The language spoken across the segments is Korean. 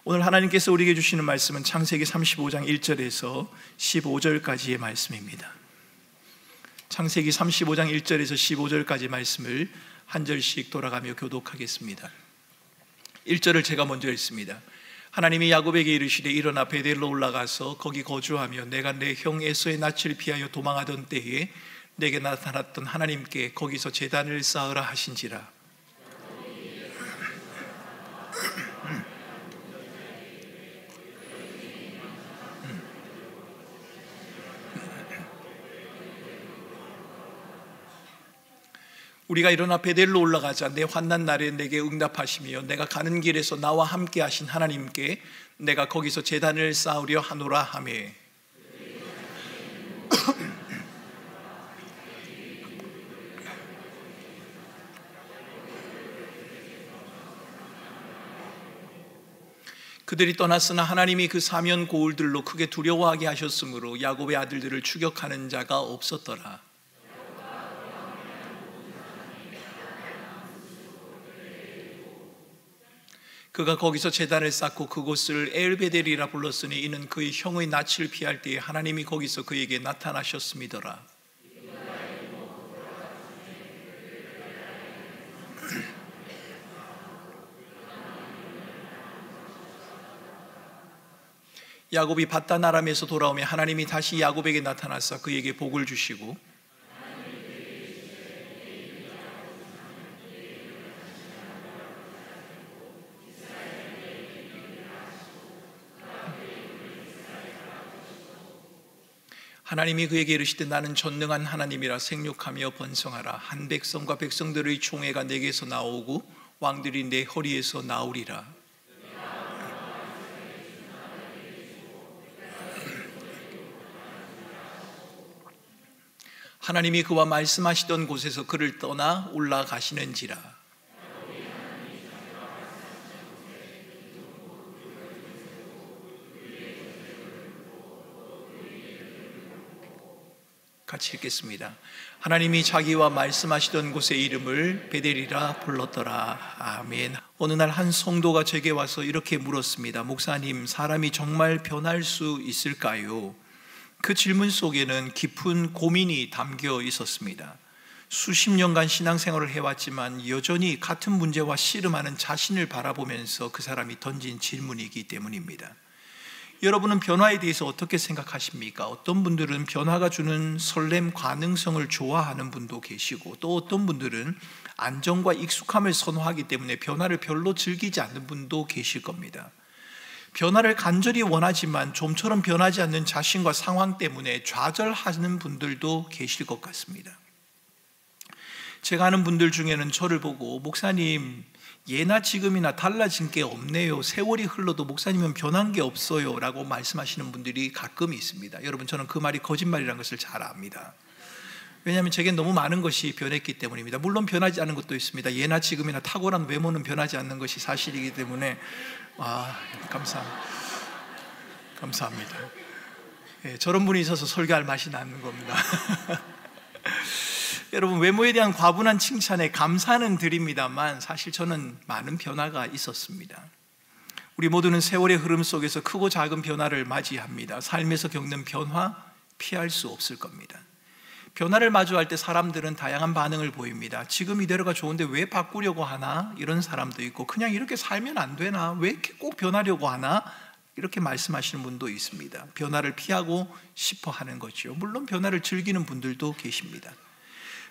오늘 하나님께서 우리에게 주시는 말씀은 창세기 35장 1절에서 15절까지의 말씀입니다. 창세기 35장 1절에서 15절까지 말씀을 한 절씩 돌아가며 교독하겠습니다. 1절을 제가 먼저 읽습니다. 하나님이 야곱에게 이르시되 일어나 베델로 올라가서 거기 거주하며 내가 내 형 에서의 낯을 피하여 도망하던 때에 내게 나타났던 하나님께 거기서 제단을 쌓으라 하신지라. 우리가 일어나 베델로 올라가자 내 환난 날에 내게 응답하시며 내가 가는 길에서 나와 함께 하신 하나님께 내가 거기서 제단을 쌓으려 하노라 하매. 그들이 떠났으나 하나님이 그 사면 고울들로 크게 두려워하게 하셨으므로 야곱의 아들들을 추격하는 자가 없었더라. 그가 거기서 제단을 쌓고 그곳을 엘베델이라 불렀으니 이는 그의 형의 낯을 피할 때에 하나님이 거기서 그에게 나타나셨음이더라. 야곱이 밧단 아람에서 돌아오며 하나님이 다시 야곱에게 나타나사 그에게 복을 주시고 하나님이 그에게 이르시되 나는 전능한 하나님이라 생육하며 번성하라. 한 백성과 백성들의 총회가 내게서 나오고 왕들이 내 허리에서 나오리라. 하나님이 그와 말씀하시던 곳에서 그를 떠나 올라가시는지라. 같이 읽겠습니다. 하나님이 자기와 말씀하시던 곳의 이름을 베델이라 불렀더라. 아멘. 어느 날 한 성도가 제게 와서 이렇게 물었습니다. 목사님, 사람이 정말 변할 수 있을까요? 그 질문 속에는 깊은 고민이 담겨 있었습니다. 수십 년간 신앙생활을 해왔지만 여전히 같은 문제와 씨름하는 자신을 바라보면서 그 사람이 던진 질문이기 때문입니다. 여러분은 변화에 대해서 어떻게 생각하십니까? 어떤 분들은 변화가 주는 설렘, 가능성을 좋아하는 분도 계시고 또 어떤 분들은 안정과 익숙함을 선호하기 때문에 변화를 별로 즐기지 않는 분도 계실 겁니다. 변화를 간절히 원하지만 좀처럼 변하지 않는 자신과 상황 때문에 좌절하는 분들도 계실 것 같습니다. 제가 아는 분들 중에는 저를 보고 목사님, 예나 지금이나 달라진 게 없네요. 세월이 흘러도 목사님은 변한 게 없어요 라고 말씀하시는 분들이 가끔 있습니다. 여러분, 저는 그 말이 거짓말이라는 것을 잘 압니다. 왜냐하면 제겐 너무 많은 것이 변했기 때문입니다. 물론 변하지 않은 것도 있습니다. 예나 지금이나 탁월한 외모는 변하지 않는 것이 사실이기 때문에 감사합니다. 예, 저런 분이 있어서 설교할 맛이 나는 겁니다. 여러분, 외모에 대한 과분한 칭찬에 감사는 드립니다만 사실 저는 많은 변화가 있었습니다. 우리 모두는 세월의 흐름 속에서 크고 작은 변화를 맞이합니다. 삶에서 겪는 변화 피할 수 없을 겁니다. 변화를 마주할 때 사람들은 다양한 반응을 보입니다. 지금 이대로가 좋은데 왜 바꾸려고 하나? 이런 사람도 있고, 그냥 이렇게 살면 안 되나? 왜 이렇게 꼭 변하려고 하나? 이렇게 말씀하시는 분도 있습니다. 변화를 피하고 싶어 하는 거죠. 물론 변화를 즐기는 분들도 계십니다.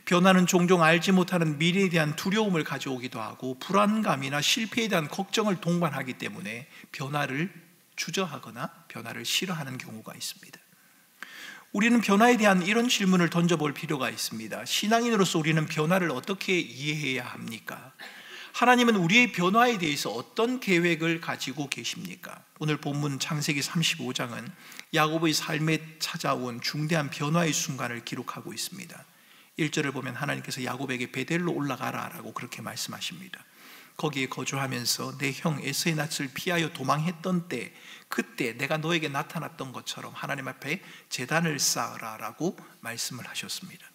변화는 종종 알지 못하는 미래에 대한 두려움을 가져오기도 하고 불안감이나 실패에 대한 걱정을 동반하기 때문에 변화를 주저하거나 변화를 싫어하는 경우가 있습니다. 우리는 변화에 대한 이런 질문을 던져볼 필요가 있습니다. 신앙인으로서 우리는 변화를 어떻게 이해해야 합니까? 하나님은 우리의 변화에 대해서 어떤 계획을 가지고 계십니까? 오늘 본문 창세기 35장은 야곱의 삶에 찾아온 중대한 변화의 순간을 기록하고 있습니다. 1절을 보면 하나님께서 야곱에게 베델로 올라가라 라고 그렇게 말씀하십니다. 거기에 거주하면서 내 형 에서의 낯을 피하여 도망했던 때, 그때 내가 너에게 나타났던 것처럼 하나님 앞에 제단을 쌓으라 라고 말씀을 하셨습니다.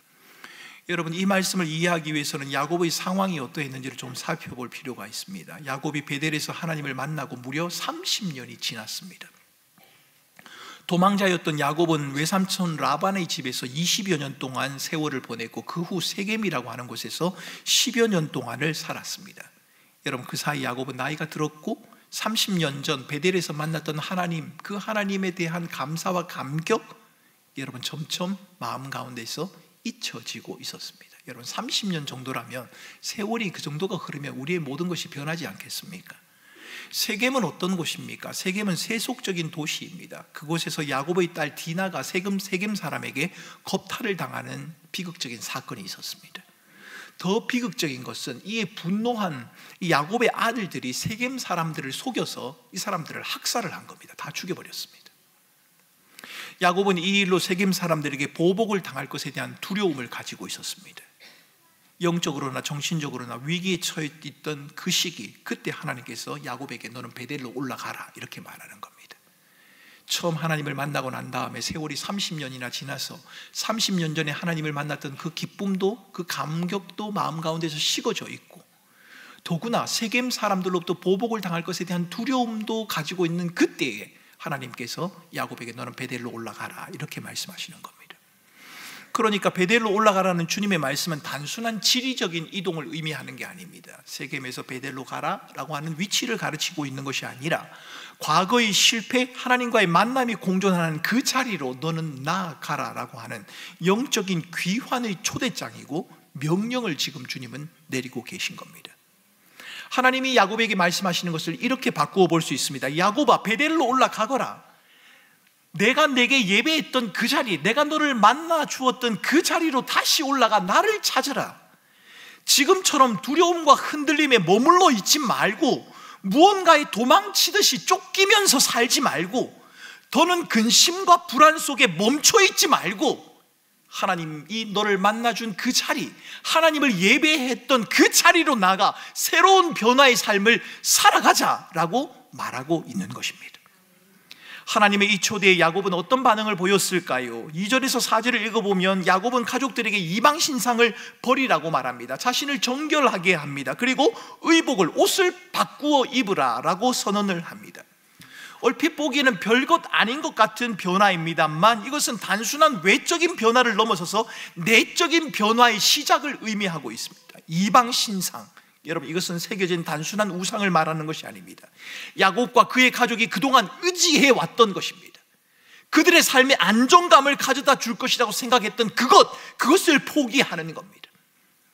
여러분, 이 말씀을 이해하기 위해서는 야곱의 상황이 어떠했는지를 좀 살펴볼 필요가 있습니다. 야곱이 베델에서 하나님을 만나고 무려 30년이 지났습니다. 도망자였던 야곱은 외삼촌 라반의 집에서 20여 년 동안 세월을 보냈고 그 후 세겜이라고 하는 곳에서 10여 년 동안을 살았습니다. 여러분, 그 사이 야곱은 나이가 들었고 30년 전 베델에서 만났던 하나님, 그 하나님에 대한 감사와 감격, 여러분, 점점 마음 가운데서 잊혀지고 있었습니다. 여러분, 30년 정도라면, 세월이 그 정도가 흐르면 우리의 모든 것이 변하지 않겠습니까? 세겜은 어떤 곳입니까? 세겜은 세속적인 도시입니다. 그곳에서 야곱의 딸 디나가 세겜 사람에게 겁탈을 당하는 비극적인 사건이 있었습니다. 더 비극적인 것은 이에 분노한 이 야곱의 아들들이 세겜 사람들을 속여서 이 사람들을 학살을 한 겁니다. 다 죽여버렸습니다. 야곱은 이 일로 세겜 사람들에게 보복을 당할 것에 대한 두려움을 가지고 있었습니다. 영적으로나 정신적으로나 위기에 처해 있던 그 시기, 그때 하나님께서 야곱에게 너는 베델로 올라가라 이렇게 말하는 겁니다. 처음 하나님을 만나고 난 다음에 세월이 30년이나 지나서 30년 전에 하나님을 만났던 그 기쁨도, 그 감격도 마음 가운데서 식어져 있고, 더구나 세겜 사람들로부터 보복을 당할 것에 대한 두려움도 가지고 있는 그때에 하나님께서 야곱에게 너는 베델로 올라가라 이렇게 말씀하시는 겁니다. 그러니까 베델로 올라가라는 주님의 말씀은 단순한 지리적인 이동을 의미하는 게 아닙니다. 세겜에서 베델로 가라라고 하는 위치를 가르치고 있는 것이 아니라 과거의 실패, 하나님과의 만남이 공존하는 그 자리로 너는 나아가라라고 하는 영적인 귀환의 초대장이고 명령을 지금 주님은 내리고 계신 겁니다. 하나님이 야곱에게 말씀하시는 것을 이렇게 바꾸어 볼 수 있습니다. 야곱아, 베델로 올라가거라. 내가 내게 예배했던 그 자리, 내가 너를 만나 주었던 그 자리로 다시 올라가 나를 찾으라. 지금처럼 두려움과 흔들림에 머물러 있지 말고 무언가에 도망치듯이 쫓기면서 살지 말고 더는 근심과 불안 속에 멈춰 있지 말고 하나님이 너를 만나준 그 자리, 하나님을 예배했던 그 자리로 나가 새로운 변화의 삶을 살아가자라고 말하고 있는 것입니다. 하나님의 이 초대에 야곱은 어떤 반응을 보였을까요? 2절에서 4절을 읽어보면 야곱은 가족들에게 이방 신상을 버리라고 말합니다. 자신을 정결하게 합니다. 그리고 의복을, 옷을 바꾸어 입으라 라고 선언을 합니다. 얼핏 보기에는 별것 아닌 것 같은 변화입니다만 이것은 단순한 외적인 변화를 넘어서서 내적인 변화의 시작을 의미하고 있습니다. 이방 신상, 여러분, 이것은 새겨진 단순한 우상을 말하는 것이 아닙니다. 야곱과 그의 가족이 그동안 의지해 왔던 것입니다. 그들의 삶에 안정감을 가져다 줄 것이라고 생각했던 그것을 포기하는 겁니다.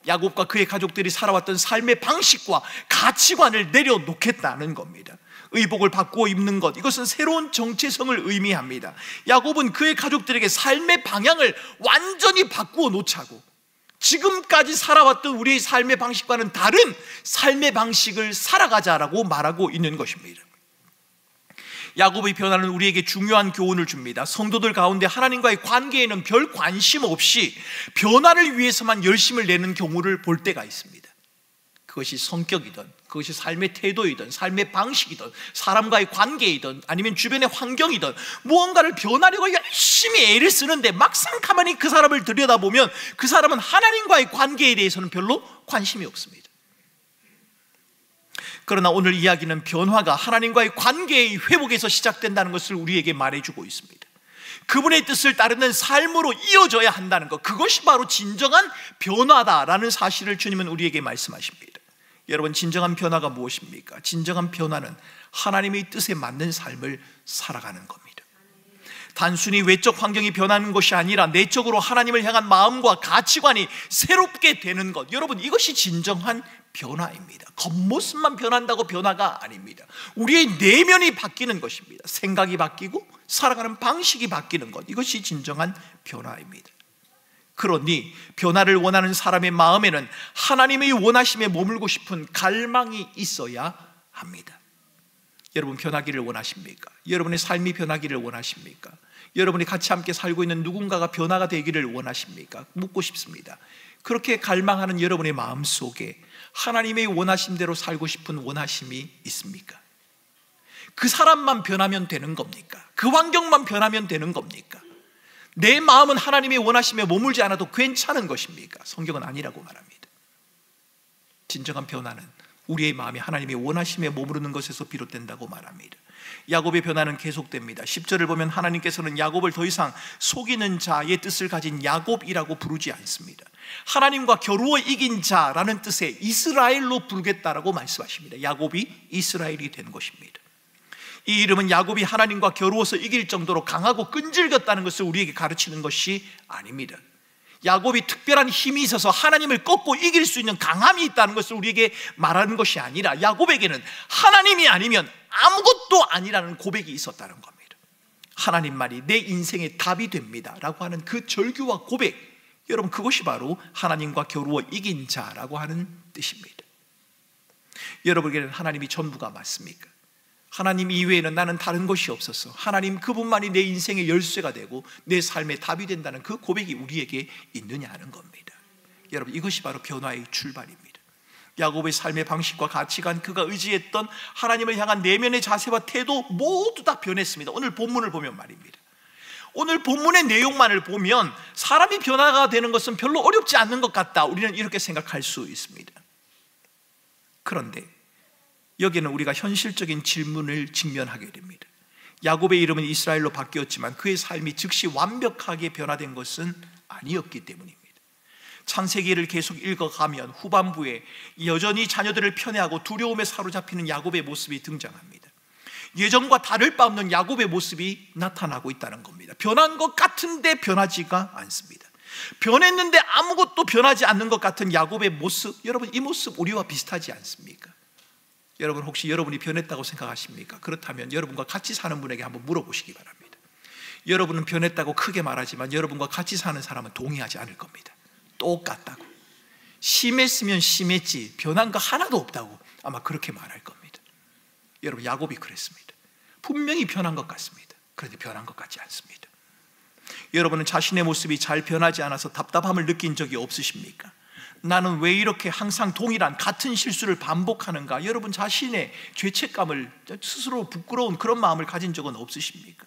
야곱과 그의 가족들이 살아왔던 삶의 방식과 가치관을 내려놓겠다는 겁니다. 의복을 바꾸어 입는 것, 이것은 새로운 정체성을 의미합니다. 야곱은 그의 가족들에게 삶의 방향을 완전히 바꾸어 놓자고, 지금까지 살아왔던 우리의 삶의 방식과는 다른 삶의 방식을 살아가자라고 말하고 있는 것입니다. 야곱의 변화는 우리에게 중요한 교훈을 줍니다. 성도들 가운데 하나님과의 관계에는 별 관심 없이 변화를 위해서만 열심을 내는 경우를 볼 때가 있습니다. 그것이 성격이든, 그것이 삶의 태도이든, 삶의 방식이든, 사람과의 관계이든, 아니면 주변의 환경이든 무언가를 변하려고 열심히 애를 쓰는데 막상 가만히 그 사람을 들여다보면 그 사람은 하나님과의 관계에 대해서는 별로 관심이 없습니다. 그러나 오늘 이야기는 변화가 하나님과의 관계의 회복에서 시작된다는 것을 우리에게 말해주고 있습니다. 그분의 뜻을 따르는 삶으로 이어져야 한다는 것, 그것이 바로 진정한 변화다라는 사실을 주님은 우리에게 말씀하십니다. 여러분, 진정한 변화가 무엇입니까? 진정한 변화는 하나님의 뜻에 맞는 삶을 살아가는 겁니다. 단순히 외적 환경이 변하는 것이 아니라 내적으로 하나님을 향한 마음과 가치관이 새롭게 되는 것, 여러분, 이것이 진정한 변화입니다. 겉모습만 변한다고 변화가 아닙니다. 우리의 내면이 바뀌는 것입니다. 생각이 바뀌고 살아가는 방식이 바뀌는 것, 이것이 진정한 변화입니다. 그러니 변화를 원하는 사람의 마음에는 하나님의 원하심에 머물고 싶은 갈망이 있어야 합니다. 여러분, 변하기를 원하십니까? 여러분의 삶이 변하기를 원하십니까? 여러분이 같이 함께 살고 있는 누군가가 변화가 되기를 원하십니까? 묻고 싶습니다. 그렇게 갈망하는 여러분의 마음속에 하나님의 원하심대로 살고 싶은 원하심이 있습니까? 그 사람만 변하면 되는 겁니까? 그 환경만 변하면 되는 겁니까? 내 마음은 하나님의 원하심에 머물지 않아도 괜찮은 것입니까? 성경은 아니라고 말합니다. 진정한 변화는 우리의 마음이 하나님의 원하심에 머무르는 것에서 비롯된다고 말합니다. 야곱의 변화는 계속됩니다. 10절을 보면 하나님께서는 야곱을 더 이상 속이는 자의 뜻을 가진 야곱이라고 부르지 않습니다. 하나님과 겨루어 이긴 자라는 뜻의 이스라엘로 부르겠다라고 말씀하십니다. 야곱이 이스라엘이 된 것입니다. 이 이름은 야곱이 하나님과 겨루어서 이길 정도로 강하고 끈질겼다는 것을 우리에게 가르치는 것이 아닙니다. 야곱이 특별한 힘이 있어서 하나님을 꺾고 이길 수 있는 강함이 있다는 것을 우리에게 말하는 것이 아니라, 야곱에게는 하나님이 아니면 아무것도 아니라는 고백이 있었다는 겁니다. 하나님만이 내 인생의 답이 됩니다 라고 하는 그 절규와 고백, 여러분, 그것이 바로 하나님과 겨루어 이긴 자라고 하는 뜻입니다. 여러분에게는 하나님이 전부가 맞습니까? 하나님 이외에는 나는 다른 것이 없어서 하나님 그분만이 내 인생의 열쇠가 되고 내 삶의 답이 된다는 그 고백이 우리에게 있느냐 하는 겁니다. 여러분, 이것이 바로 변화의 출발입니다. 야곱의 삶의 방식과 가치관, 그가 의지했던 하나님을 향한 내면의 자세와 태도 모두 다 변했습니다. 오늘 본문을 보면 말입니다. 오늘 본문의 내용만을 보면 사람이 변화가 되는 것은 별로 어렵지 않는 것 같다, 우리는 이렇게 생각할 수 있습니다. 그런데 여기에는 우리가 현실적인 질문을 직면하게 됩니다. 야곱의 이름은 이스라엘로 바뀌었지만 그의 삶이 즉시 완벽하게 변화된 것은 아니었기 때문입니다. 창세기를 계속 읽어가면 후반부에 여전히 자녀들을 편애하고 두려움에 사로잡히는 야곱의 모습이 등장합니다. 예전과 다를 바 없는 야곱의 모습이 나타나고 있다는 겁니다. 변한 것 같은데 변하지가 않습니다. 변했는데 아무것도 변하지 않는 것 같은 야곱의 모습, 여러분, 이 모습 우리와 비슷하지 않습니까? 여러분, 혹시 여러분이 변했다고 생각하십니까? 그렇다면 여러분과 같이 사는 분에게 한번 물어보시기 바랍니다. 여러분은 변했다고 크게 말하지만 여러분과 같이 사는 사람은 동의하지 않을 겁니다. 똑같다고, 심했으면 심했지 변한 거 하나도 없다고 아마 그렇게 말할 겁니다. 여러분, 야곱이 그랬습니다. 분명히 변한 것 같습니다. 그런데 변한 것 같지 않습니다. 여러분은 자신의 모습이 잘 변하지 않아서 답답함을 느낀 적이 없으십니까? 나는 왜 이렇게 항상 동일한 같은 실수를 반복하는가? 여러분, 자신의 죄책감을, 스스로 부끄러운 그런 마음을 가진 적은 없으십니까?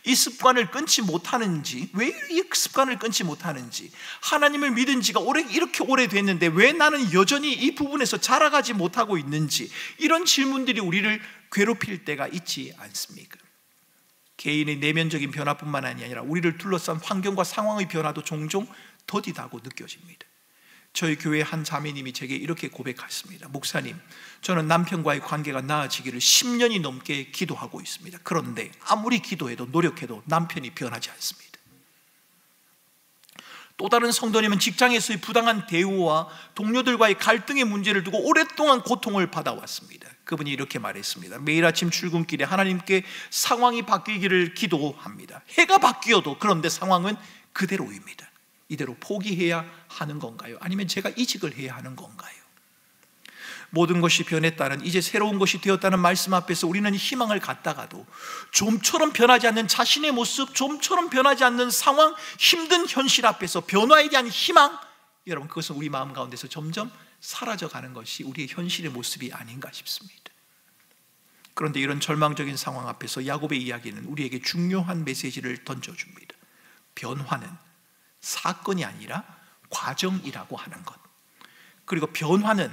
이 습관을 끊지 못하는지, 왜 이 습관을 끊지 못하는지, 하나님을 믿은 지가 이렇게 오래됐는데 왜 나는 여전히 이 부분에서 자라가지 못하고 있는지, 이런 질문들이 우리를 괴롭힐 때가 있지 않습니까? 개인의 내면적인 변화뿐만 아니라 우리를 둘러싼 환경과 상황의 변화도 종종 더디다고 느껴집니다. 저희 교회 한 자매님이 제게 이렇게 고백했습니다. 목사님, 저는 남편과의 관계가 나아지기를 10년이 넘게 기도하고 있습니다. 그런데 아무리 기도해도 노력해도 남편이 변하지 않습니다. 또 다른 성도님은 직장에서의 부당한 대우와 동료들과의 갈등의 문제를 두고 오랫동안 고통을 받아왔습니다. 그분이 이렇게 말했습니다. 매일 아침 출근길에 하나님께 상황이 바뀌기를 기도합니다. 해가 바뀌어도 그런데 상황은 그대로입니다. 이대로 포기해야 하는 건가요? 아니면 제가 이직을 해야 하는 건가요? 모든 것이 변했다는, 이제 새로운 것이 되었다는 말씀 앞에서 우리는 희망을 갖다가도 좀처럼 변하지 않는 자신의 모습, 좀처럼 변하지 않는 상황, 힘든 현실 앞에서 변화에 대한 희망, 여러분, 그것은 우리 마음 가운데서 점점 사라져가는 것이 우리의 현실의 모습이 아닌가 싶습니다. 그런데 이런 절망적인 상황 앞에서 야곱의 이야기는 우리에게 중요한 메시지를 던져줍니다. 변화는 사건이 아니라 과정이라고 하는 것, 그리고 변화는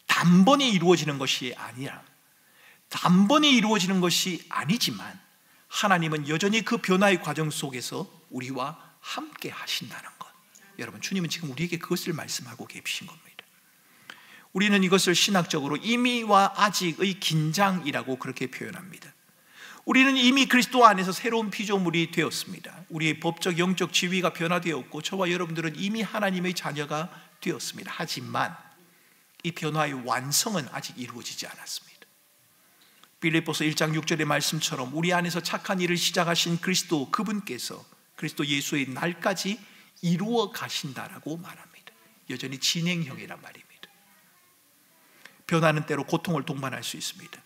단번에 이루어지는 것이 아니라, 단번에 이루어지는 것이 아니지만 하나님은 여전히 그 변화의 과정 속에서 우리와 함께 하신다는 것, 여러분, 주님은 지금 우리에게 그것을 말씀하고 계신 겁니다. 우리는 이것을 신학적으로 이미와 아직의 긴장이라고 그렇게 표현합니다. 우리는 이미 그리스도 안에서 새로운 피조물이 되었습니다. 우리의 법적 영적 지위가 변화되었고 저와 여러분들은 이미 하나님의 자녀가 되었습니다. 하지만 이 변화의 완성은 아직 이루어지지 않았습니다. 빌립보서 1장 6절의 말씀처럼 우리 안에서 착한 일을 시작하신 그리스도, 그분께서 그리스도 예수의 날까지 이루어 가신다라고 말합니다. 여전히 진행형이란 말입니다. 변화는 때로 고통을 동반할 수 있습니다.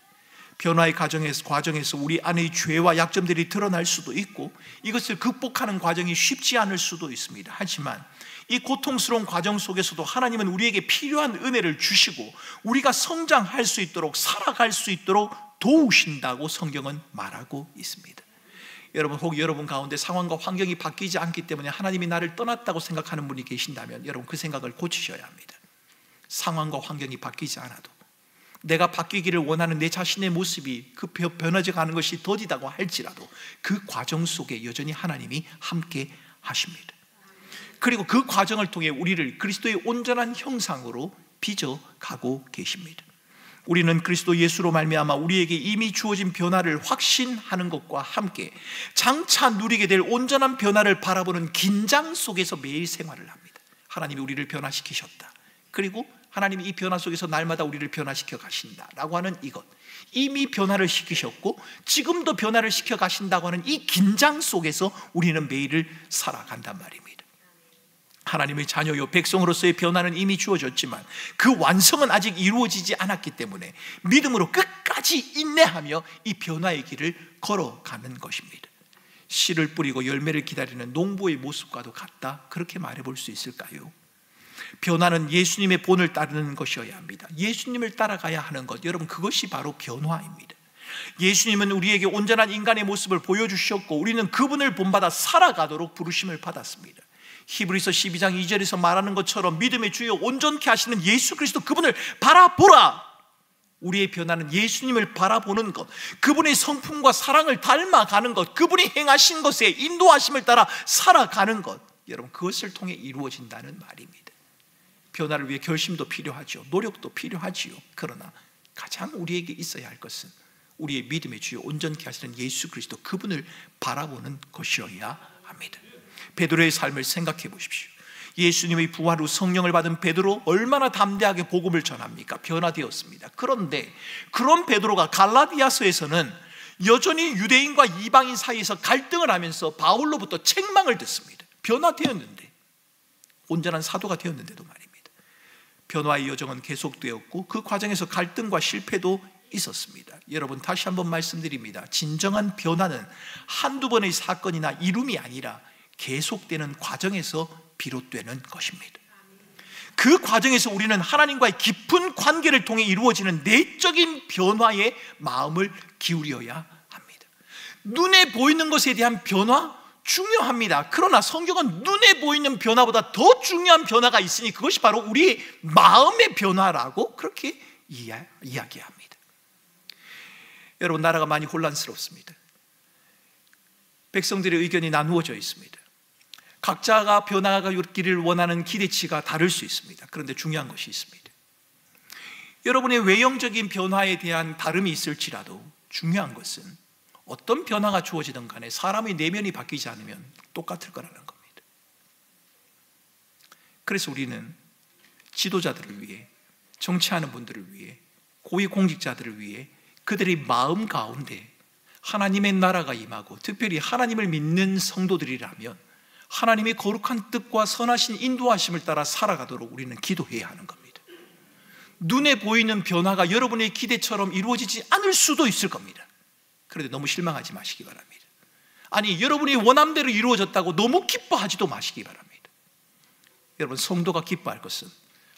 변화의 과정에서 우리 안의 죄와 약점들이 드러날 수도 있고 이것을 극복하는 과정이 쉽지 않을 수도 있습니다. 하지만 이 고통스러운 과정 속에서도 하나님은 우리에게 필요한 은혜를 주시고 우리가 성장할 수 있도록, 살아갈 수 있도록 도우신다고 성경은 말하고 있습니다. 여러분, 혹 여러분 가운데 상황과 환경이 바뀌지 않기 때문에 하나님이 나를 떠났다고 생각하는 분이 계신다면 여러분 그 생각을 고치셔야 합니다. 상황과 환경이 바뀌지 않아도 내가 바뀌기를 원하는 내 자신의 모습이 그 변하지 가는 것이 더디다고 할지라도 그 과정 속에 여전히 하나님이 함께 하십니다. 그리고 그 과정을 통해 우리를 그리스도의 온전한 형상으로 빚어가고 계십니다. 우리는 그리스도 예수로 말미암아 우리에게 이미 주어진 변화를 확신하는 것과 함께 장차 누리게 될 온전한 변화를 바라보는 긴장 속에서 매일 생활을 합니다. 하나님이 우리를 변화시키셨다. 그리고 하나님이 이 변화 속에서 날마다 우리를 변화시켜 가신다라고 하는 이것, 이미 변화를 시키셨고 지금도 변화를 시켜 가신다고 하는 이 긴장 속에서 우리는 매일을 살아간단 말입니다. 하나님의 자녀요 백성으로서의 변화는 이미 주어졌지만 그 완성은 아직 이루어지지 않았기 때문에 믿음으로 끝까지 인내하며 이 변화의 길을 걸어가는 것입니다. 씨를 뿌리고 열매를 기다리는 농부의 모습과도 같다, 그렇게 말해볼 수 있을까요? 변화는 예수님의 본을 따르는 것이어야 합니다. 예수님을 따라가야 하는 것, 여러분 그것이 바로 변화입니다. 예수님은 우리에게 온전한 인간의 모습을 보여주셨고 우리는 그분을 본받아 살아가도록 부르심을 받았습니다. 히브리서 12장 2절에서 말하는 것처럼 믿음의 주여 온전케 하시는 예수 그리스도 그분을 바라보라. 우리의 변화는 예수님을 바라보는 것, 그분의 성품과 사랑을 닮아가는 것, 그분이 행하신 것에 인도하심을 따라 살아가는 것, 여러분 그것을 통해 이루어진다는 말입니다. 변화를 위해 결심도 필요하죠. 노력도 필요하지요. 그러나 가장 우리에게 있어야 할 것은 우리의 믿음의 주여 온전케 하시는 예수 그리스도 그분을 바라보는 것이어야 합니다. 베드로의 삶을 생각해 보십시오. 예수님의 부활 후 성령을 받은 베드로 얼마나 담대하게 복음을 전합니까? 변화되었습니다. 그런데 그런 베드로가 갈라디아서에서는 여전히 유대인과 이방인 사이에서 갈등을 하면서 바울로부터 책망을 듣습니다. 변화되었는데, 온전한 사도가 되었는데도 말입니다. 변화의 여정은 계속되었고 그 과정에서 갈등과 실패도 있었습니다. 여러분 다시 한번 말씀드립니다. 진정한 변화는 한두 번의 사건이나 이룸이 아니라 계속되는 과정에서 비롯되는 것입니다. 그 과정에서 우리는 하나님과의 깊은 관계를 통해 이루어지는 내적인 변화에 마음을 기울여야 합니다. 눈에 보이는 것에 대한 변화 중요합니다. 그러나 성경은 눈에 보이는 변화보다 더 중요한 변화가 있으니 그것이 바로 우리의 마음의 변화라고 그렇게 이야기합니다. 여러분 나라가 많이 혼란스럽습니다. 백성들의 의견이 나누어져 있습니다. 각자가 변화가기를 원하는 기대치가 다를 수 있습니다. 그런데 중요한 것이 있습니다. 여러분의 외형적인 변화에 대한 다름이 있을지라도 중요한 것은 어떤 변화가 주어지든 간에 사람의 내면이 바뀌지 않으면 똑같을 거라는 겁니다. 그래서 우리는 지도자들을 위해, 정치하는 분들을 위해, 고위공직자들을 위해 그들의 마음 가운데 하나님의 나라가 임하고 특별히 하나님을 믿는 성도들이라면 하나님의 거룩한 뜻과 선하신 인도하심을 따라 살아가도록 우리는 기도해야 하는 겁니다. 눈에 보이는 변화가 여러분의 기대처럼 이루어지지 않을 수도 있을 겁니다. 그런데 너무 실망하지 마시기 바랍니다. 아니 여러분이 원함대로 이루어졌다고 너무 기뻐하지도 마시기 바랍니다. 여러분 성도가 기뻐할 것은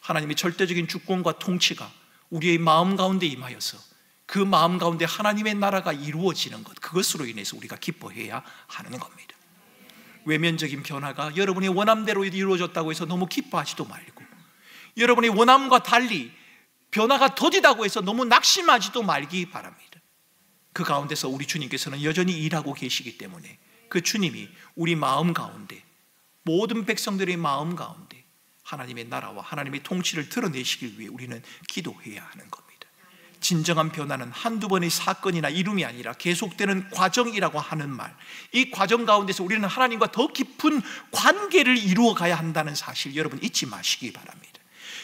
하나님의 절대적인 주권과 통치가 우리의 마음 가운데 임하여서 그 마음 가운데 하나님의 나라가 이루어지는 것, 그것으로 인해서 우리가 기뻐해야 하는 겁니다. 외면적인 변화가 여러분의 원함대로 이루어졌다고 해서 너무 기뻐하지도 말고, 여러분의 원함과 달리 변화가 더디다고 해서 너무 낙심하지도 말기 바랍니다. 그 가운데서 우리 주님께서는 여전히 일하고 계시기 때문에 그 주님이 우리 마음 가운데, 모든 백성들의 마음 가운데 하나님의 나라와 하나님의 통치를 드러내시길 위해 우리는 기도해야 하는 겁니다. 진정한 변화는 한두 번의 사건이나 이름이 아니라 계속되는 과정이라고 하는 말, 이 과정 가운데서 우리는 하나님과 더 깊은 관계를 이루어 가야 한다는 사실 여러분 잊지 마시기 바랍니다.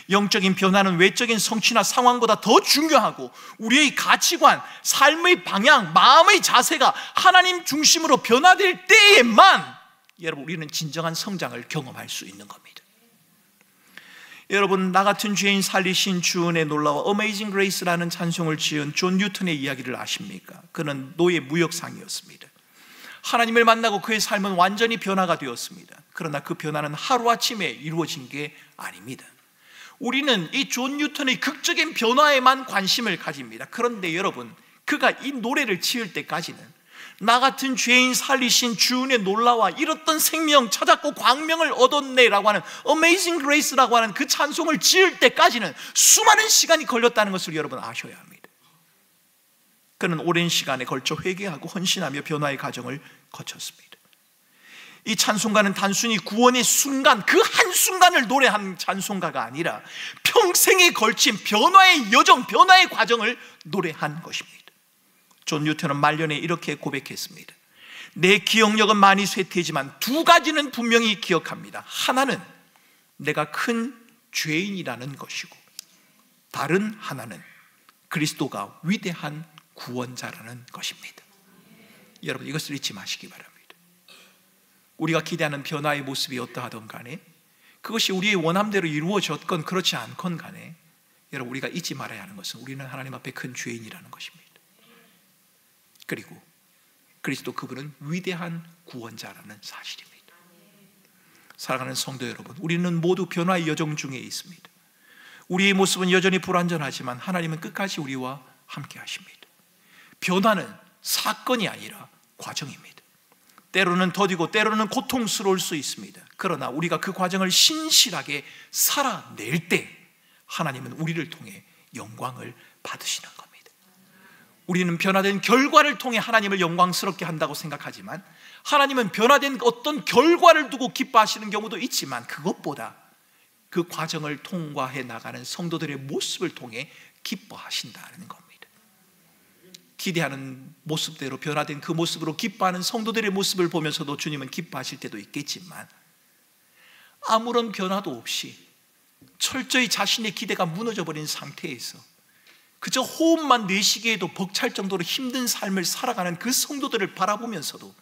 영적인 변화는 외적인 성취나 상황보다 더 중요하고 우리의 가치관, 삶의 방향, 마음의 자세가 하나님 중심으로 변화될 때에만 여러분 우리는 진정한 성장을 경험할 수 있는 겁니다. 여러분 나 같은 죄인 살리신 주은혜 놀라워 어메이징 그레이스라는 찬송을 지은 존 뉴턴의 이야기를 아십니까? 그는 노예 무역상이었습니다. 하나님을 만나고 그의 삶은 완전히 변화가 되었습니다. 그러나 그 변화는 하루아침에 이루어진 게 아닙니다. 우리는 이 존 뉴턴의 극적인 변화에만 관심을 가집니다. 그런데 여러분 그가 이 노래를 지을 때까지는 나 같은 죄인 살리신 주은의 놀라와 잃었던 생명 찾았고 광명을 얻었네 라고 하는 Amazing Grace라고 하는 그 찬송을 지을 때까지는 수많은 시간이 걸렸다는 것을 여러분 아셔야 합니다. 그는 오랜 시간에 걸쳐 회개하고 헌신하며 변화의 과정을 거쳤습니다. 이 찬송가는 단순히 구원의 순간, 그 한순간을 노래한 찬송가가 아니라 평생에 걸친 변화의 여정, 변화의 과정을 노래한 것입니다. 존 뉴턴은 말년에 이렇게 고백했습니다. 내 기억력은 많이 쇠퇴지만 두 가지는 분명히 기억합니다. 하나는 내가 큰 죄인이라는 것이고, 다른 하나는 그리스도가 위대한 구원자라는 것입니다. 여러분, 이것을 잊지 마시기 바랍니다. 우리가 기대하는 변화의 모습이 어떠하든 간에, 그것이 우리의 원함대로 이루어졌건 그렇지 않건 간에, 여러분, 우리가 잊지 말아야 하는 것은 우리는 하나님 앞에 큰 죄인이라는 것입니다. 그리고 그리스도 그분은 위대한 구원자라는 사실입니다. 사랑하는 성도 여러분, 우리는 모두 변화의 여정 중에 있습니다. 우리의 모습은 여전히 불완전하지만 하나님은 끝까지 우리와 함께 하십니다. 변화는 사건이 아니라 과정입니다. 때로는 더디고 때로는 고통스러울 수 있습니다. 그러나 우리가 그 과정을 신실하게 살아낼 때 하나님은 우리를 통해 영광을 받으시는 겁니다. 우리는 변화된 결과를 통해 하나님을 영광스럽게 한다고 생각하지만, 하나님은 변화된 어떤 결과를 두고 기뻐하시는 경우도 있지만, 그것보다 그 과정을 통과해 나가는 성도들의 모습을 통해 기뻐하신다는 겁니다. 기대하는 모습대로 변화된 그 모습으로 기뻐하는 성도들의 모습을 보면서도 주님은 기뻐하실 때도 있겠지만, 아무런 변화도 없이 철저히 자신의 기대가 무너져버린 상태에서 그저 호흡만 내쉬기에도 벅찰 정도로 힘든 삶을 살아가는 그 성도들을 바라보면서도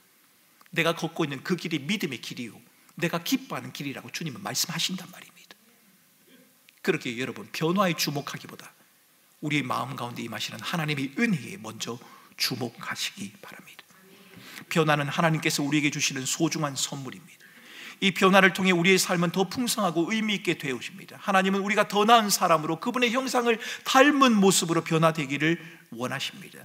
내가 걷고 있는 그 길이 믿음의 길이요, 내가 기뻐하는 길이라고 주님은 말씀하신단 말입니다. 그렇게 여러분, 변화에 주목하기보다 우리의 마음 가운데 임하시는 하나님의 은혜에 먼저 주목하시기 바랍니다. 변화는 하나님께서 우리에게 주시는 소중한 선물입니다. 이 변화를 통해 우리의 삶은 더 풍성하고 의미 있게 되어집니다. 하나님은 우리가 더 나은 사람으로, 그분의 형상을 닮은 모습으로 변화되기를 원하십니다.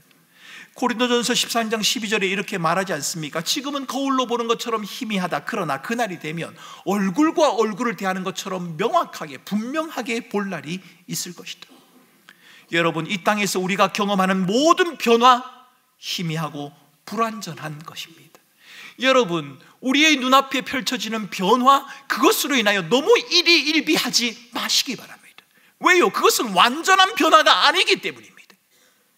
고린도전서 13장 12절에 이렇게 말하지 않습니까? 지금은 거울로 보는 것처럼 희미하다. 그러나 그날이 되면 얼굴과 얼굴을 대하는 것처럼 명확하게, 분명하게 볼 날이 있을 것이다. 여러분, 이 땅에서 우리가 경험하는 모든 변화, 희미하고 불완전한 것입니다. 여러분, 우리의 눈앞에 펼쳐지는 변화, 그것으로 인하여 너무 일희일비하지 마시기 바랍니다. 왜요? 그것은 완전한 변화가 아니기 때문입니다.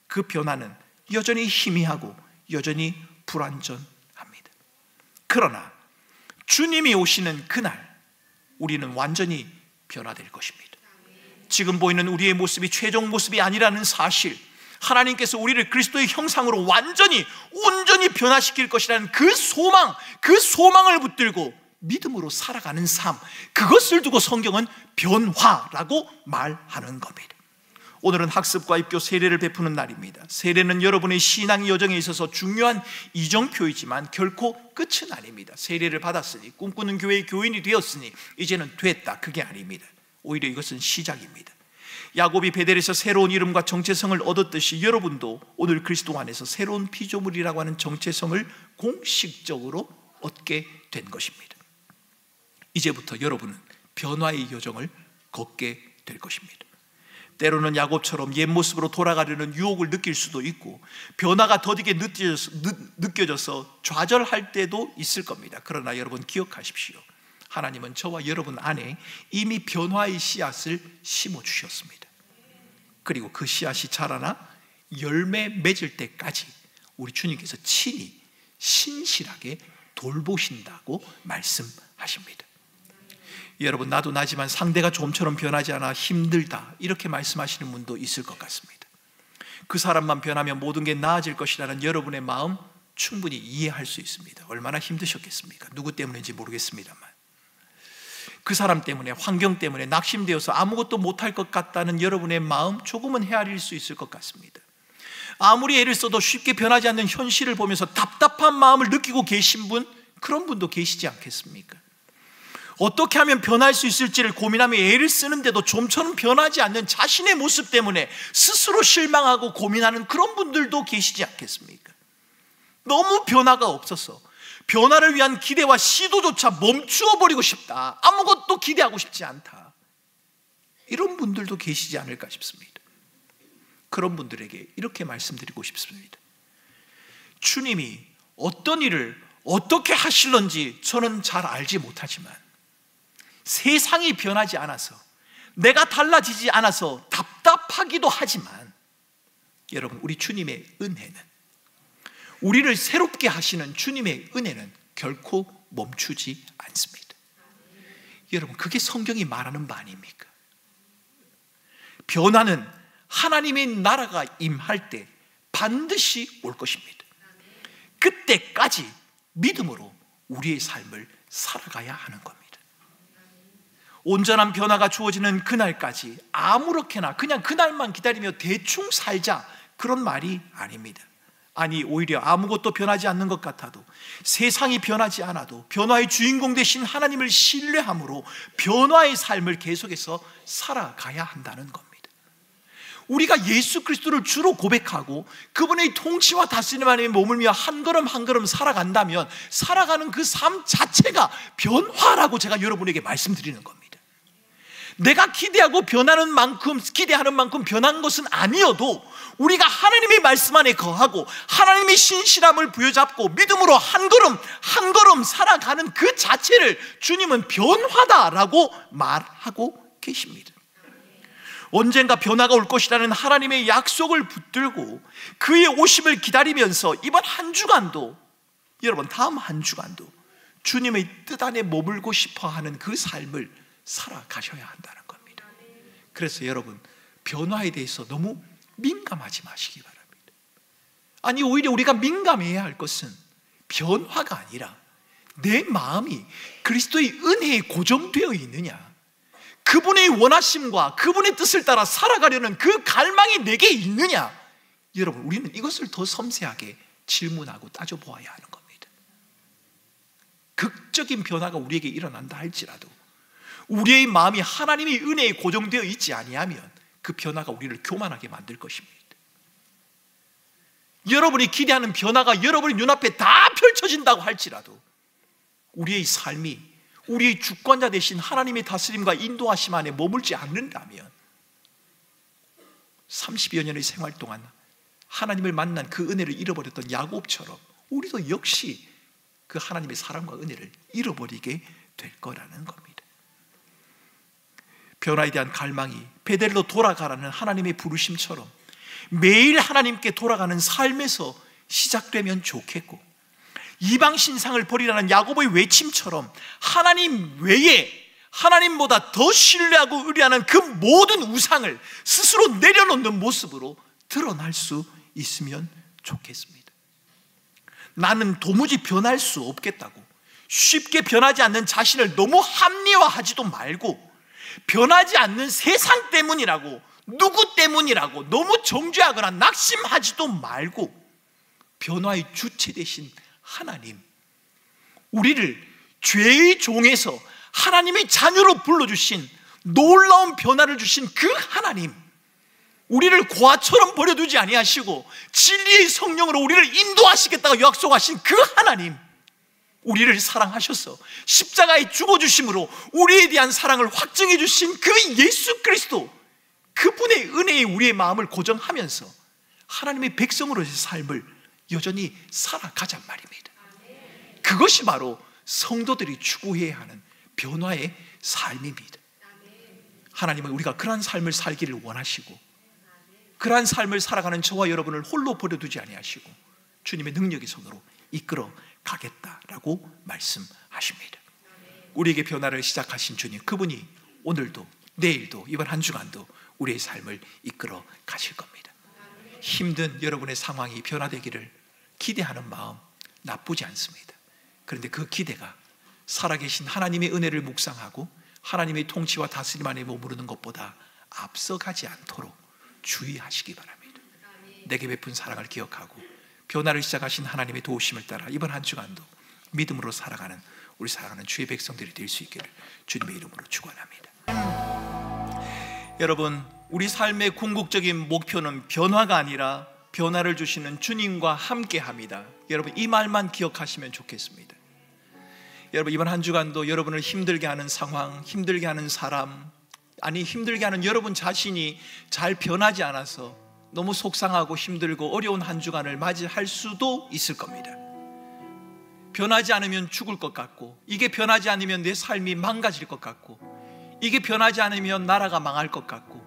그 변화는 여전히 희미하고 여전히 불완전합니다. 그러나 주님이 오시는 그날 우리는 완전히 변화될 것입니다. 지금 보이는 우리의 모습이 최종 모습이 아니라는 사실, 하나님께서 우리를 그리스도의 형상으로 완전히 온전히 변화시킬 것이라는 그 소망을 붙들고 믿음으로 살아가는 삶, 그것을 두고 성경은 변화라고 말하는 겁니다. 오늘은 학습과 입교 세례를 베푸는 날입니다. 세례는 여러분의 신앙 여정에 있어서 중요한 이정표이지만 결코 끝은 아닙니다. 세례를 받았으니, 꿈꾸는 교회의 교인이 되었으니 이제는 됐다, 그게 아닙니다. 오히려 이것은 시작입니다. 야곱이 베델에서 새로운 이름과 정체성을 얻었듯이 여러분도 오늘 그리스도 안에서 새로운 피조물이라고 하는 정체성을 공식적으로 얻게 된 것입니다. 이제부터 여러분은 변화의 여정을 걷게 될 것입니다. 때로는 야곱처럼 옛 모습으로 돌아가려는 유혹을 느낄 수도 있고, 변화가 더디게 느껴져서 좌절할 때도 있을 겁니다. 그러나 여러분 기억하십시오. 하나님은 저와 여러분 안에 이미 변화의 씨앗을 심어주셨습니다. 그리고 그 씨앗이 자라나 열매 맺을 때까지 우리 주님께서 친히 신실하게 돌보신다고 말씀하십니다. 여러분, 나도 나지만 상대가 좀처럼 변하지 않아 힘들다, 이렇게 말씀하시는 분도 있을 것 같습니다. 그 사람만 변하면 모든 게 나아질 것이라는 여러분의 마음 충분히 이해할 수 있습니다. 얼마나 힘드셨겠습니까? 누구 때문인지 모르겠습니다만, 그 사람 때문에, 환경 때문에 낙심되어서 아무것도 못할 것 같다는 여러분의 마음 조금은 헤아릴 수 있을 것 같습니다. 아무리 애를 써도 쉽게 변하지 않는 현실을 보면서 답답한 마음을 느끼고 계신 분, 그런 분도 계시지 않겠습니까? 어떻게 하면 변할 수 있을지를 고민하며 애를 쓰는데도 좀처럼 변하지 않는 자신의 모습 때문에 스스로 실망하고 고민하는 그런 분들도 계시지 않겠습니까? 너무 변화가 없어서 변화를 위한 기대와 시도조차 멈추어 버리고 싶다, 아무것도 기대하고 싶지 않다, 이런 분들도 계시지 않을까 싶습니다. 그런 분들에게 이렇게 말씀드리고 싶습니다. 주님이 어떤 일을 어떻게 하실런지 저는 잘 알지 못하지만, 세상이 변하지 않아서, 내가 달라지지 않아서 답답하기도 하지만, 여러분, 우리 주님의 은혜는, 우리를 새롭게 하시는 주님의 은혜는 결코 멈추지 않습니다. 여러분, 그게 성경이 말하는 바 아닙니까? 변화는 하나님의 나라가 임할 때 반드시 올 것입니다. 그때까지 믿음으로 우리의 삶을 살아가야 하는 겁니다. 온전한 변화가 주어지는 그날까지 아무렇게나 그냥 그날만 기다리며 대충 살자, 그런 말이 아닙니다. 아니, 오히려 아무것도 변하지 않는 것 같아도, 세상이 변하지 않아도 변화의 주인공 되신 하나님을 신뢰함으로 변화의 삶을 계속해서 살아가야 한다는 겁니다. 우리가 예수 그리스도를 주로 고백하고 그분의 통치와 다스림 안에 머물며 한 걸음 한 걸음 살아간다면, 살아가는 그 삶 자체가 변화라고 제가 여러분에게 말씀드리는 겁니다. 내가 기대하는 만큼 변한 것은 아니어도, 우리가 하나님의 말씀 안에 거하고 하나님의 신실함을 부여잡고 믿음으로 한 걸음 한 걸음 살아가는 그 자체를 주님은 변화다라고 말하고 계십니다. 언젠가 변화가 올 것이라는 하나님의 약속을 붙들고 그의 오심을 기다리면서 이번 한 주간도, 여러분, 다음 한 주간도 주님의 뜻 안에 머물고 싶어하는 그 삶을 살아가셔야 한다는 겁니다. 그래서 여러분, 변화에 대해서 너무 민감하지 마시기 바랍니다. 아니, 오히려 우리가 민감해야 할 것은 변화가 아니라 내 마음이 그리스도의 은혜에 고정되어 있느냐, 그분의 원하심과 그분의 뜻을 따라 살아가려는 그 갈망이 내게 있느냐, 여러분, 우리는 이것을 더 섬세하게 질문하고 따져보아야 하는 겁니다. 극적인 변화가 우리에게 일어난다 할지라도 우리의 마음이 하나님의 은혜에 고정되어 있지 아니하면 그 변화가 우리를 교만하게 만들 것입니다. 여러분이 기대하는 변화가 여러분의 눈앞에 다 펼쳐진다고 할지라도 우리의 삶이 우리의 주권자 되신 하나님의 다스림과 인도하심 안에 머물지 않는다면 30여 년의 생활 동안 하나님을 만난 그 은혜를 잃어버렸던 야곱처럼 우리도 역시 그 하나님의 사랑과 은혜를 잃어버리게 될 거라는 겁니다. 변화에 대한 갈망이 베델로 돌아가라는 하나님의 부르심처럼 매일 하나님께 돌아가는 삶에서 시작되면 좋겠고, 이방 신상을 버리라는 야곱의 외침처럼 하나님 외에 하나님보다 더 신뢰하고 의뢰하는 그 모든 우상을 스스로 내려놓는 모습으로 드러날 수 있으면 좋겠습니다. 나는 도무지 변할 수 없겠다고 쉽게 변하지 않는 자신을 너무 합리화하지도 말고, 변하지 않는 세상 때문이라고, 누구 때문이라고 너무 정죄하거나 낙심하지도 말고, 변화의 주체 되신 하나님, 우리를 죄의 종에서 하나님의 자녀로 불러주신, 놀라운 변화를 주신 그 하나님, 우리를 고아처럼 버려두지 아니하시고 진리의 성령으로 우리를 인도하시겠다고 약속하신 그 하나님, 우리를 사랑하셔서 십자가에 죽어주심으로 우리에 대한 사랑을 확증해 주신 그 예수 그리스도, 그분의 은혜에 우리의 마음을 고정하면서 하나님의 백성으로서의 삶을 여전히 살아가잔 말입니다. 그것이 바로 성도들이 추구해야 하는 변화의 삶입니다. 하나님은 우리가 그러한 삶을 살기를 원하시고, 그러한 삶을 살아가는 저와 여러분을 홀로 버려두지 아니하시고 주님의 능력의 손으로 이끌어 가겠다라고 말씀하십니다. 우리에게 변화를 시작하신 주님, 그분이 오늘도 내일도 이번 한 주간도 우리의 삶을 이끌어 가실 겁니다. 힘든 여러분의 상황이 변화되기를 기대하는 마음 나쁘지 않습니다. 그런데 그 기대가 살아계신 하나님의 은혜를 묵상하고 하나님의 통치와 다스림 안에 머무르는 것보다 앞서가지 않도록 주의하시기 바랍니다. 내게 베푼 사랑을 기억하고 변화를 시작하신 하나님의 도우심을 따라 이번 한 주간도 믿음으로 살아가는 우리 사랑하는 주의 백성들이 될 수 있기를 주님의 이름으로 축원합니다. 여러분, 우리 삶의 궁극적인 목표는 변화가 아니라 변화를 주시는 주님과 함께 합니다. 여러분, 이 말만 기억하시면 좋겠습니다. 여러분, 이번 한 주간도 여러분을 힘들게 하는 상황, 힘들게 하는 사람, 아니 힘들게 하는 여러분 자신이 잘 변하지 않아서 너무 속상하고 힘들고 어려운 한 주간을 맞이할 수도 있을 겁니다. 변하지 않으면 죽을 것 같고, 이게 변하지 않으면 내 삶이 망가질 것 같고, 이게 변하지 않으면 나라가 망할 것 같고,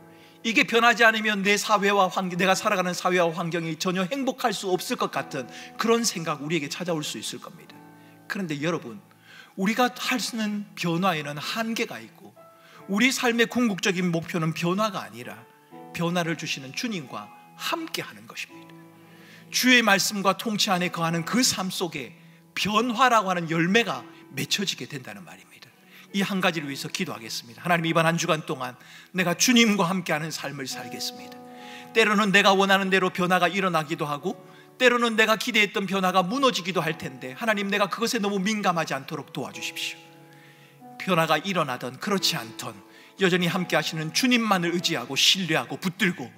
이게 변하지 않으면 내 사회와 내가 살아가는 사회와 환경이 전혀 행복할 수 없을 것 같은 그런 생각 우리에게 찾아올 수 있을 겁니다. 그런데 여러분, 우리가 할 수 있는 변화에는 한계가 있고, 우리 삶의 궁극적인 목표는 변화가 아니라 변화를 주시는 주님과 함께 하는 것입니다. 주의 말씀과 통치 안에 거하는 그 삶 속에 변화라고 하는 열매가 맺혀지게 된다는 말입니다. 이 한 가지를 위해서 기도하겠습니다. 하나님, 이번 한 주간 동안 내가 주님과 함께하는 삶을 살겠습니다. 때로는 내가 원하는 대로 변화가 일어나기도 하고, 때로는 내가 기대했던 변화가 무너지기도 할 텐데, 하나님, 내가 그것에 너무 민감하지 않도록 도와주십시오. 변화가 일어나던 그렇지 않던 여전히 함께 하시는 주님만을 의지하고 신뢰하고 붙들고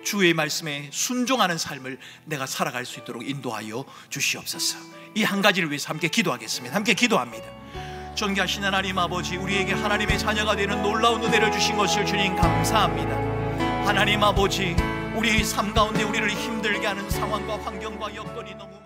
주의 말씀에 순종하는 삶을 내가 살아갈 수 있도록 인도하여 주시옵소서. 이 한 가지를 위해서 함께 기도하겠습니다. 함께 기도합니다. 존귀하신 하나님 아버지, 우리에게 하나님의 자녀가 되는 놀라운 은혜를 주신 것을 주님 감사합니다. 하나님 아버지, 우리의 삶 가운데 우리를 힘들게 하는 상황과 환경과 여건이 너무